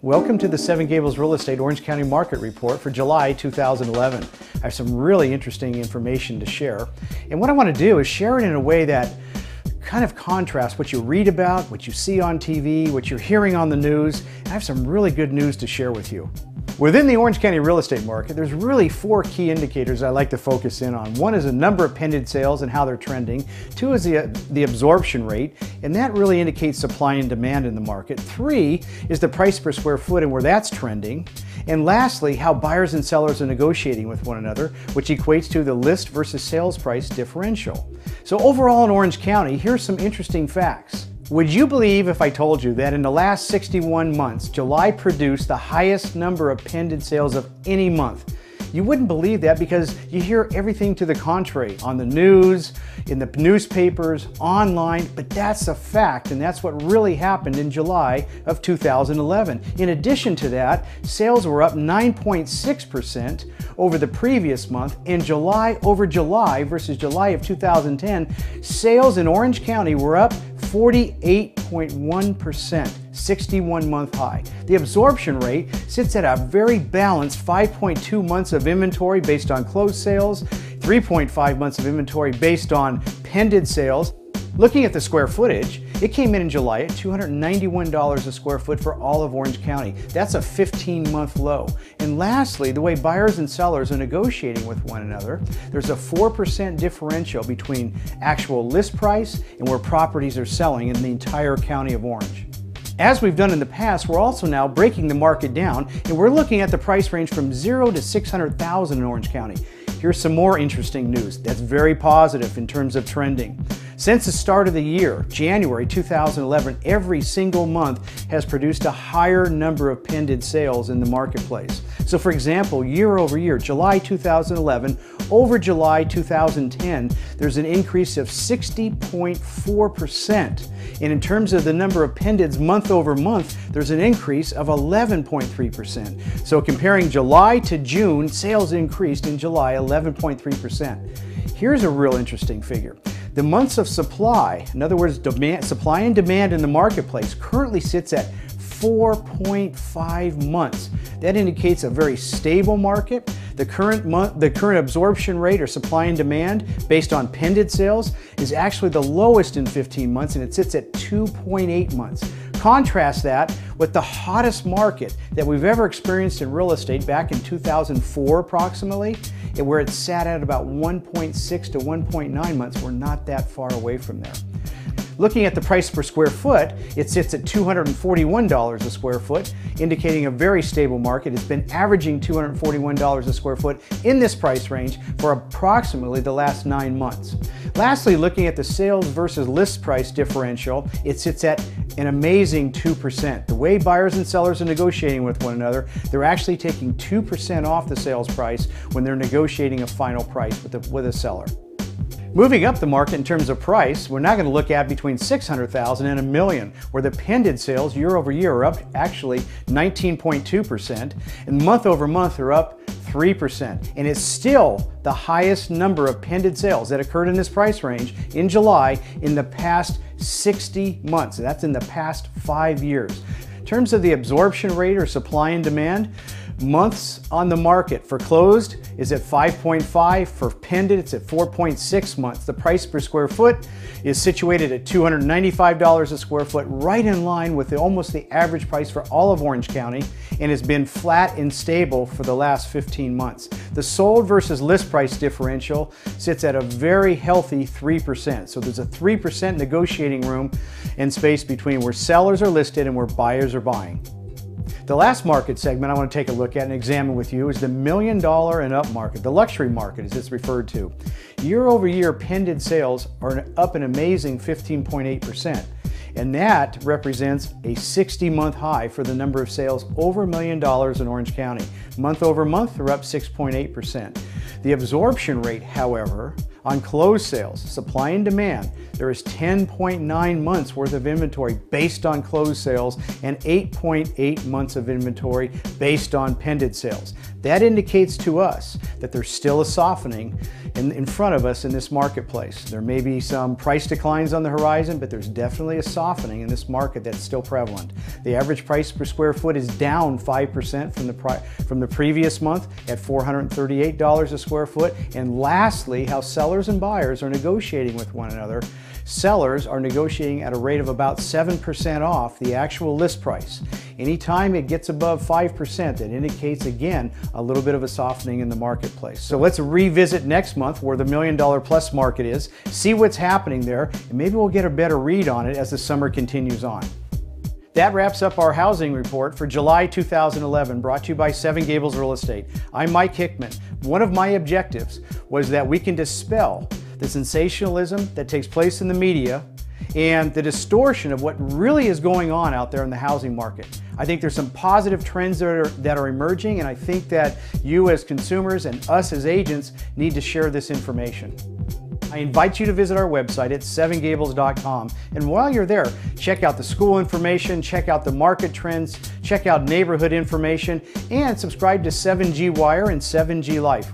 Welcome to the Seven Gables Real Estate Orange County Market Report for July 2011. I have some really interesting information to share. And what I want to do is share it in a way that kind of contrasts what you read about, what you see on TV, what you're hearing on the news. I have some really good news to share with you. Within the Orange County real estate market, there's really four key indicators I like to focus in on. One is the number of pending sales and how they're trending. Two is the absorption rate, and that really indicates supply and demand in the market. Three is the price per square foot and where that's trending. And lastly, how buyers and sellers are negotiating with one another, which equates to the list versus sales price differential. So overall in Orange County, here's some interesting facts. Would you believe if I told you that in the last 61 months, July produced the highest number of pending sales of any month? You wouldn't believe that because you hear everything to the contrary on the news, in the newspapers, online, but that's a fact, and that's what really happened in July of 2011. In addition to that, sales were up 9.6% over the previous month. In July over July versus July of 2010, sales in Orange County were up 48.1%, 61-month high. The absorption rate sits at a very balanced 5.2 months of inventory based on closed sales, 3.5 months of inventory based on pending sales. Looking at the square footage, it came in July at $291 a square foot for all of Orange County. That's a 15-month low. And lastly, the way buyers and sellers are negotiating with one another, there's a 4% differential between actual list price and where properties are selling in the entire county of Orange. As we've done in the past, we're also now breaking the market down, and we're looking at the price range from 0 to 600,000 in Orange County. Here's some more interesting news that's very positive in terms of trending. Since the start of the year, January 2011, every single month has produced a higher number of pending sales in the marketplace. So for example, year over year, July 2011 over July 2010, there's an increase of 60.4%. And in terms of the number of pendings month over month, there's an increase of 11.3%. So comparing July to June, sales increased in July 11.3%. Here's a real interesting figure. The months of supply, in other words, supply and demand in the marketplace, currently sits at 4.5 months. That indicates a very stable market. The current absorption rate or supply and demand based on pending sales is actually the lowest in 15 months, and it sits at 2.8 months. Contrast that with the hottest market that we've ever experienced in real estate back in 2004 approximately, and where it sat at about 1.6 to 1.9 months. We're not that far away from there. Looking at the price per square foot, it sits at $241 a square foot, indicating a very stable market. It's been averaging $241 a square foot in this price range for approximately the last 9 months. Lastly, looking at the sales versus list price differential, it sits at an amazing 2%. The way buyers and sellers are negotiating with one another, they're actually taking 2% off the sales price when they're negotiating a final price with a seller. Moving up the market in terms of price, we're now going to look at between 600,000 and $1 million, where the pending sales year over year are up actually 19.2%, and month over month are up 3%. And it's still the highest number of pending sales that occurred in this price range in July in the past 60 months. That's in the past 5 years. In terms of the absorption rate or supply and demand, months on the market for closed is at 5.5. For pending, it's at 4.6 months. The price per square foot is situated at $295 a square foot, right in line with almost the average price for all of Orange County, and has been flat and stable for the last 15 months. The sold versus list price differential sits at a very healthy 3%. So there's a 3% negotiating room and space between where sellers are listed and where buyers are buying. The last market segment I want to take a look at and examine with you is the $1 million and up market, the luxury market as it's referred to. Year over year, pending sales are up an amazing 15.8%. And that represents a 60-month high for the number of sales over $1 million in Orange County. Month over month, they're up 6.8%. The absorption rate, however, on closed sales, supply and demand, there is 10.9 months worth of inventory based on closed sales and 8.8 months of inventory based on pended sales. That indicates to us that there's still a softening in front of us in this marketplace. There may be some price declines on the horizon, but there's definitely a softening in this market that's still prevalent. The average price per square foot is down 5% from the previous month at $438 a square foot. And lastly, how sellers and buyers are negotiating with one another. Sellers are negotiating at a rate of about 7% off the actual list price. Anytime it gets above 5%, that indicates again a little bit of a softening in the marketplace. So let's revisit next month where the $1 million plus market is, see what's happening there, and maybe we'll get a better read on it as the summer continues on. That wraps up our housing report for July 2011, brought to you by Seven Gables Real Estate. I'm Mike Hickman. One of my objectives was that we can dispel the sensationalism that takes place in the media and the distortion of what really is going on out there in the housing market. I think there's some positive trends that are emerging, and I think that you as consumers and us as agents need to share this information. I invite you to visit our website at sevengables.com, and while you're there, check out the school information, check out the market trends, check out neighborhood information, and subscribe to 7G Wire and 7G Life.